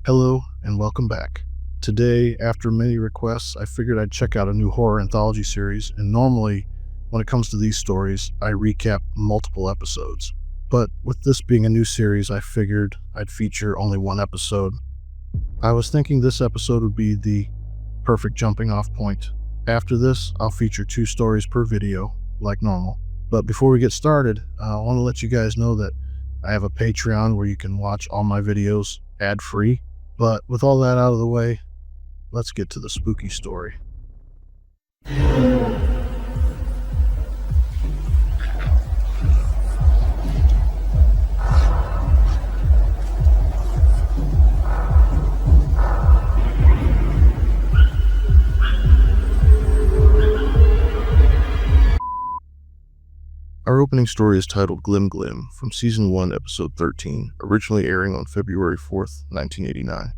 Hello and welcome back. Today, after many requests, I figured I'd check out a new horror anthology series, and normally, when it comes to these stories, I recap multiple episodes. But with this being a new series, I figured I'd feature only one episode. I was thinking this episode would be the perfect jumping off point. After this, I'll feature 2 stories per video, like normal. But before we get started, I want to let you guys know that I have a Patreon where you can watch all my videos ad-free. But with all that out of the way, let's get to the spooky story. Our opening story is titled Glim Glim from Season 1, Episode 13, originally airing on February 4th, 1989.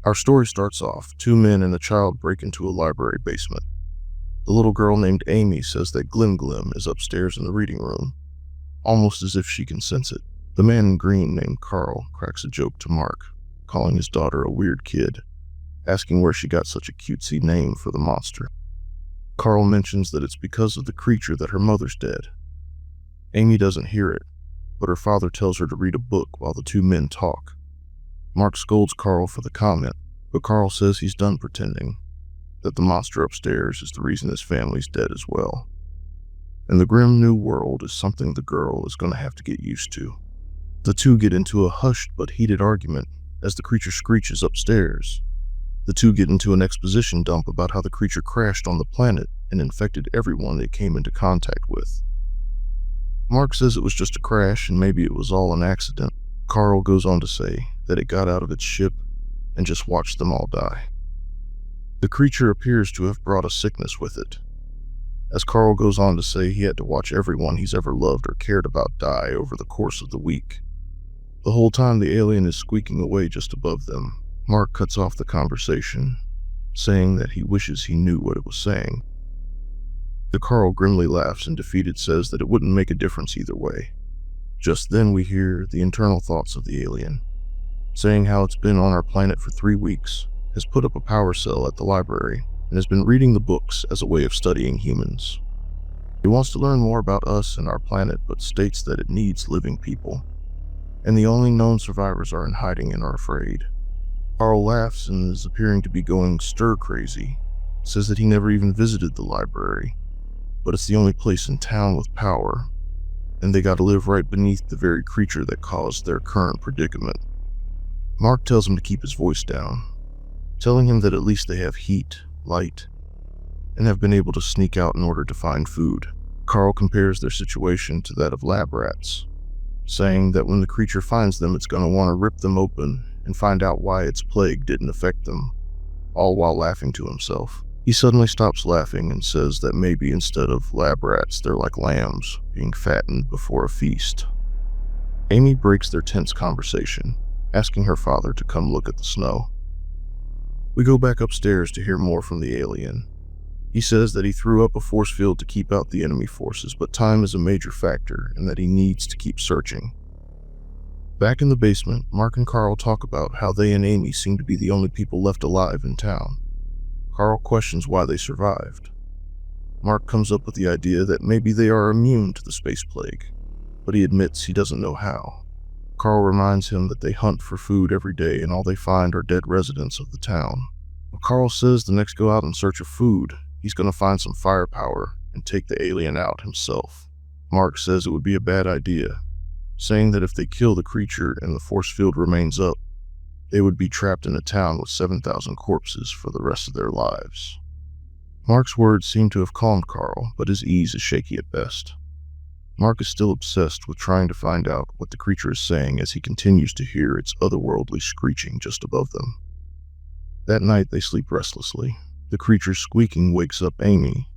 Our story starts off, 2 men and a child break into a library basement. The little girl named Amy says that Glim Glim is upstairs in the reading room, almost as if she can sense it. The man in green named Carl cracks a joke to Mark, calling his daughter a weird kid, asking where she got such a cutesy name for the monster. Carl mentions that it's because of the creature that her mother's dead. Amy doesn't hear it, but her father tells her to read a book while the 2 men talk. Mark scolds Carl for the comment, but Carl says he's done pretending, that the monster upstairs is the reason his family's dead as well. And the grim new world is something the girl is going to have to get used to. The 2 get into a hushed but heated argument as the creature screeches upstairs. The 2 get into an exposition dump about how the creature crashed on the planet and infected everyone it came into contact with. Mark says it was just a crash and maybe it was all an accident. Carl goes on to say that it got out of its ship and just watched them all die. The creature appears to have brought a sickness with it, as Carl goes on to say he had to watch everyone he's ever loved or cared about die over the course of the week. The whole time the alien is squeaking away just above them, Mark cuts off the conversation, saying that he wishes he knew what it was saying. The Carl grimly laughs and defeated says that it wouldn't make a difference either way. Just then we hear the internal thoughts of the alien, saying how it's been on our planet for 3 weeks, has put up a power cell at the library, and has been reading the books as a way of studying humans. He wants to learn more about us and our planet, but states that it needs living people, and the only known survivors are in hiding and are afraid. Carl laughs and is appearing to be going stir-crazy, says that he never even visited the library, but it's the only place in town with power, and they gotta live right beneath the very creature that caused their current predicament. Mark tells him to keep his voice down, telling him that at least they have heat, light, and have been able to sneak out in order to find food. Carl compares their situation to that of lab rats, saying that when the creature finds them, it's gonna want to rip them open and find out why its plague didn't affect them, all while laughing to himself. He suddenly stops laughing and says that maybe instead of lab rats, they're like lambs being fattened before a feast. Amy breaks their tense conversation, asking her father to come look at the snow. We go back upstairs to hear more from the alien. He says that he threw up a force field to keep out the enemy forces, but time is a major factor and that he needs to keep searching. Back in the basement, Mark and Carl talk about how they and Amy seem to be the only people left alive in town. Carl questions why they survived. Mark comes up with the idea that maybe they are immune to the space plague, but he admits he doesn't know how. Carl reminds him that they hunt for food every day and all they find are dead residents of the town. But Carl says the next go out in search of food, he's going to find some firepower and take the alien out himself. Mark says it would be a bad idea, saying that if they kill the creature and the force field remains up, they would be trapped in a town with 7,000 corpses for the rest of their lives. Mark's words seem to have calmed Carl, but his ease is shaky at best. Mark is still obsessed with trying to find out what the creature is saying as he continues to hear its otherworldly screeching just above them. That night they sleep restlessly. The creature's squeaking wakes up Amy,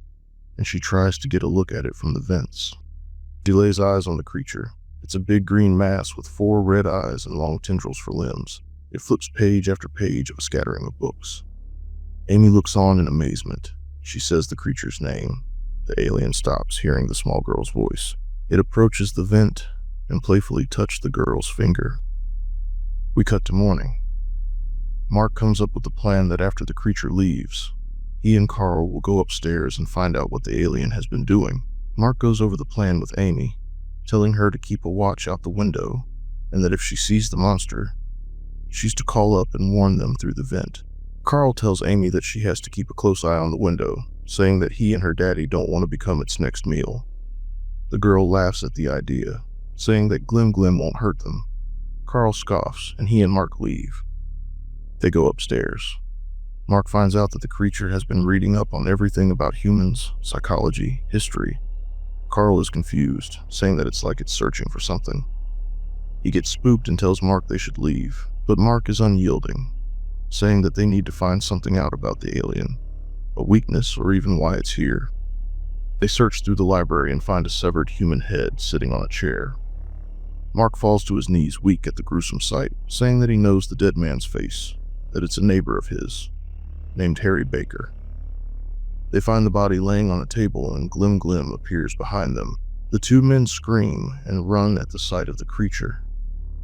and she tries to get a look at it from the vents. She lays eyes on the creature. It's a big green mass with 4 red eyes and long tendrils for limbs. It flips page after page of a scattering of books. Amy looks on in amazement. She says the creature's name. The alien stops, hearing the small girl's voice. It approaches the vent and playfully touched the girl's finger. We cut to morning. Mark comes up with the plan that after the creature leaves, he and Carl will go upstairs and find out what the alien has been doing. Mark goes over the plan with Amy, telling her to keep a watch out the window, and that if she sees the monster, she's to call up and warn them through the vent. Carl tells Amy that she has to keep a close eye on the window, saying that he and her daddy don't want to become its next meal. The girl laughs at the idea, saying that Glim Glim won't hurt them. Carl scoffs, and he and Mark leave. They go upstairs. Mark finds out that the creature has been reading up on everything about humans, psychology, history. Carl is confused, saying that it's like it's searching for something. He gets spooked and tells Mark they should leave, but Mark is unyielding, saying that they need to find something out about the alien, a weakness or even why it's here. They search through the library and find a severed human head sitting on a chair. Mark falls to his knees, weak at the gruesome sight, saying that he knows the dead man's face, that it's a neighbor of his, named Harry Baker. They find the body laying on a table and Glim Glim appears behind them. The two men scream and run at the sight of the creature,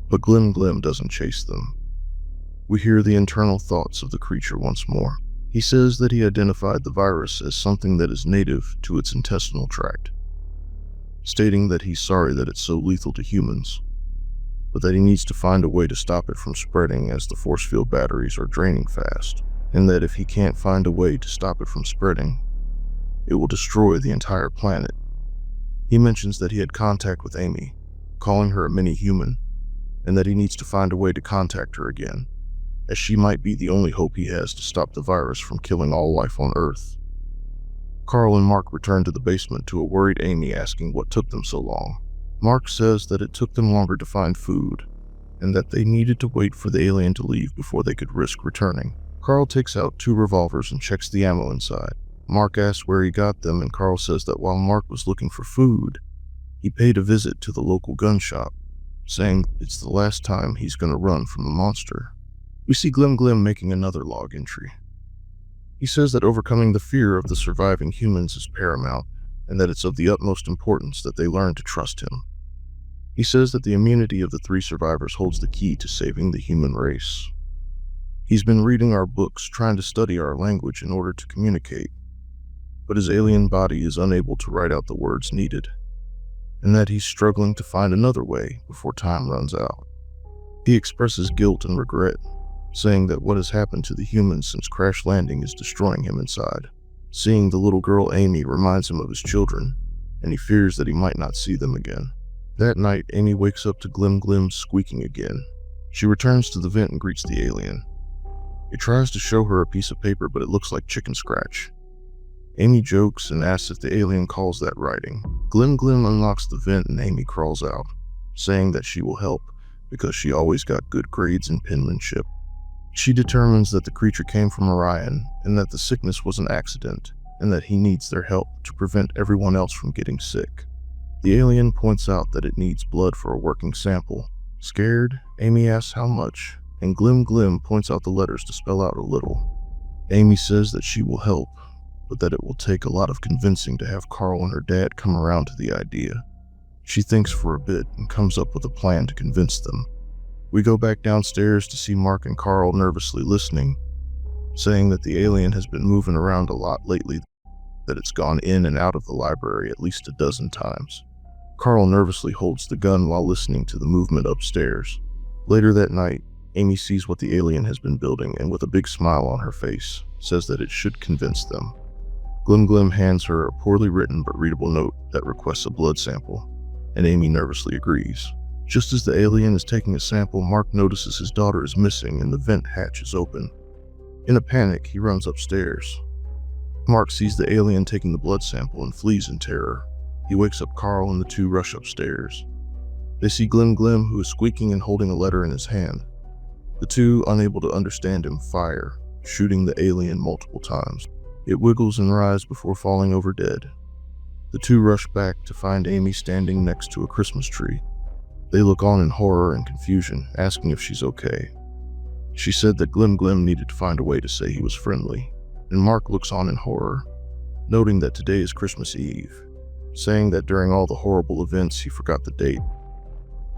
but Glim Glim doesn't chase them. We hear the internal thoughts of the creature once more. He says that he identified the virus as something that is native to its intestinal tract, stating that he's sorry that it's so lethal to humans, but that he needs to find a way to stop it from spreading as the force field batteries are draining fast, and that if he can't find a way to stop it from spreading, it will destroy the entire planet. He mentions that he had contact with Amy, calling her a mini-human, and that he needs to find a way to contact her again, as she might be the only hope he has to stop the virus from killing all life on Earth. Carl and Mark return to the basement to a worried Amy asking what took them so long. Mark says that it took them longer to find food, and that they needed to wait for the alien to leave before they could risk returning. Carl takes out 2 revolvers and checks the ammo inside. Mark asks where he got them, and Carl says that while Mark was looking for food, he paid a visit to the local gun shop, saying it's the last time he's going to run from the monster. We see Glim Glim making another log entry. He says that overcoming the fear of the surviving humans is paramount, and that it's of the utmost importance that they learn to trust him. He says that the immunity of the 3 survivors holds the key to saving the human race. He's been reading our books, trying to study our language in order to communicate, but his alien body is unable to write out the words needed, and that he's struggling to find another way before time runs out. He expresses guilt and regret, saying that what has happened to the humans since crash landing is destroying him inside. Seeing the little girl Amy reminds him of his children, and he fears that he might not see them again. That night, Amy wakes up to Glim Glim squeaking again. She returns to the vent and greets the alien. It tries to show her a piece of paper, but it looks like chicken scratch. Amy jokes and asks if the alien calls that writing. Glim Glim unlocks the vent and Amy crawls out, saying that she will help because she always got good grades in penmanship. She determines that the creature came from Orion and that the sickness was an accident and that he needs their help to prevent everyone else from getting sick. The alien points out that it needs blood for a working sample. Scared, Amy asks how much, and Glim Glim points out the letters to spell out a little. Amy says that she will help, but that it will take a lot of convincing to have Carl and her dad come around to the idea. She thinks for a bit and comes up with a plan to convince them. We go back downstairs to see Mark and Carl nervously listening, saying that the alien has been moving around a lot lately, that it's gone in and out of the library at least 12 times. Carl nervously holds the gun while listening to the movement upstairs. Later that night, Amy sees what the alien has been building and with a big smile on her face, says that it should convince them. Glim Glim hands her a poorly written but readable note that requests a blood sample, and Amy nervously agrees. Just as the alien is taking a sample, Mark notices his daughter is missing and the vent hatch is open. In a panic, he runs upstairs. Mark sees the alien taking the blood sample and flees in terror. He wakes up Carl and the two rush upstairs. They see Glim Glim, who is squeaking and holding a letter in his hand. The two, unable to understand him, fire, shooting the alien multiple times. It wiggles and writhes before falling over dead. The two rush back to find Amy standing next to a Christmas tree. They look on in horror and confusion, asking if she's okay. She said that Glim Glim needed to find a way to say he was friendly, and Mark looks on in horror, noting that today is Christmas Eve, saying that during all the horrible events he forgot the date.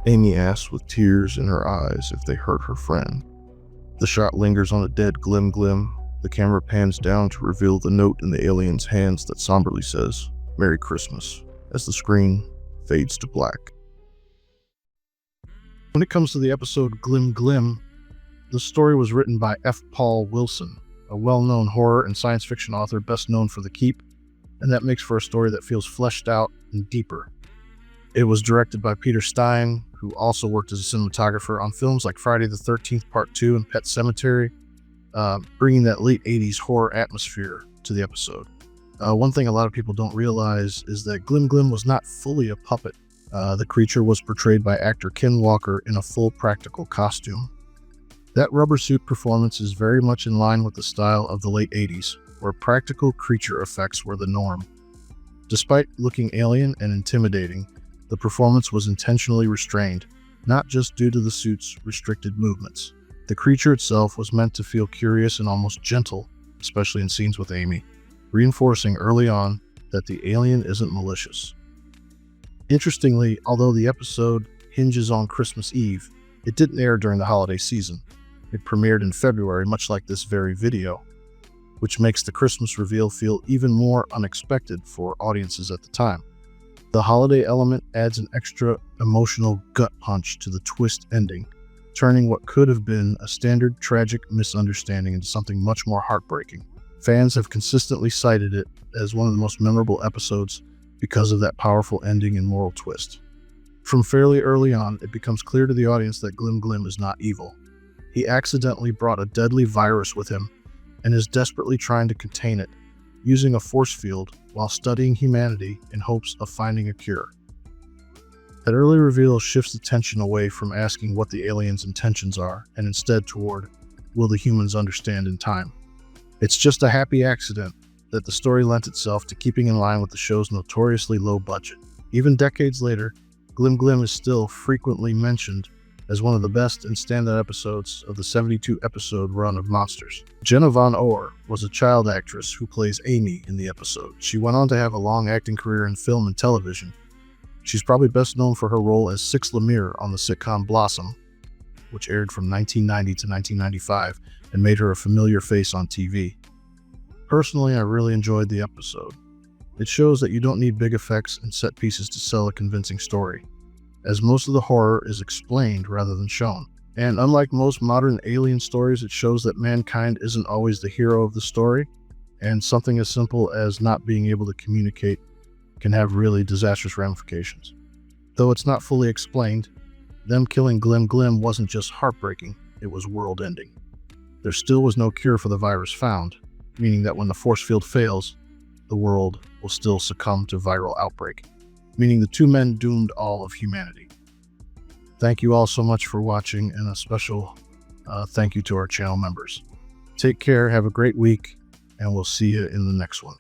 Amy asks with tears in her eyes if they hurt her friend. The shot lingers on a dead Glim Glim. The camera pans down to reveal the note in the alien's hands that somberly says, "Merry Christmas," as the screen fades to black. When it comes to the episode Glim Glim, the story was written by F. Paul Wilson, a well-known horror and science fiction author best known for The Keep, and that makes for a story that feels fleshed out and deeper. It was directed by Peter Stein, who also worked as a cinematographer on films like Friday the 13th Part 2 and Pet Sematary, bringing that late 80s horror atmosphere to the episode. One thing a lot of people don't realize is that Glim Glim was not fully a puppet. The creature was portrayed by actor Ken Walker in a full practical costume. That rubber suit performance is very much in line with the style of the late 80s, where practical creature effects were the norm. Despite looking alien and intimidating, the performance was intentionally restrained, not just due to the suit's restricted movements. The creature itself was meant to feel curious and almost gentle, especially in scenes with Amy, reinforcing early on that the alien isn't malicious. Interestingly, although the episode hinges on Christmas Eve, it didn't air during the holiday season. It premiered in February, much like this very video, which makes the Christmas reveal feel even more unexpected for audiences at the time. The holiday element adds an extra emotional gut punch to the twist ending, turning what could have been a standard tragic misunderstanding into something much more heartbreaking. Fans have consistently cited it as one of the most memorable episodes because of that powerful ending and moral twist. From fairly early on, it becomes clear to the audience that Glim Glim is not evil. He accidentally brought a deadly virus with him and is desperately trying to contain it, using a force field while studying humanity in hopes of finding a cure. That early reveal shifts the tension away from asking what the alien's intentions are and instead toward, will the humans understand in time? It's just a happy accident that the story lent itself to keeping in line with the show's notoriously low budget. Even decades later, Glim Glim is still frequently mentioned as one of the best and standout episodes of the 72-episode run of Monsters. Jenna Von Ohr was a child actress who plays Amy in the episode. She went on to have a long acting career in film and television. She's probably best known for her role as Six Lemire on the sitcom Blossom, which aired from 1990 to 1995 and made her a familiar face on TV. Personally, I really enjoyed the episode. It shows that you don't need big effects and set pieces to sell a convincing story, as most of the horror is explained rather than shown. And unlike most modern alien stories, it shows that mankind isn't always the hero of the story, and something as simple as not being able to communicate can have really disastrous ramifications. Though it's not fully explained, them killing Glim Glim wasn't just heartbreaking, it was world-ending. There still was no cure for the virus found, meaning that when the force field fails, the world will still succumb to viral outbreak, meaning the two men doomed all of humanity. Thank you all so much for watching, and a special thank you to our channel members. Take care, have a great week, and we'll see you in the next one.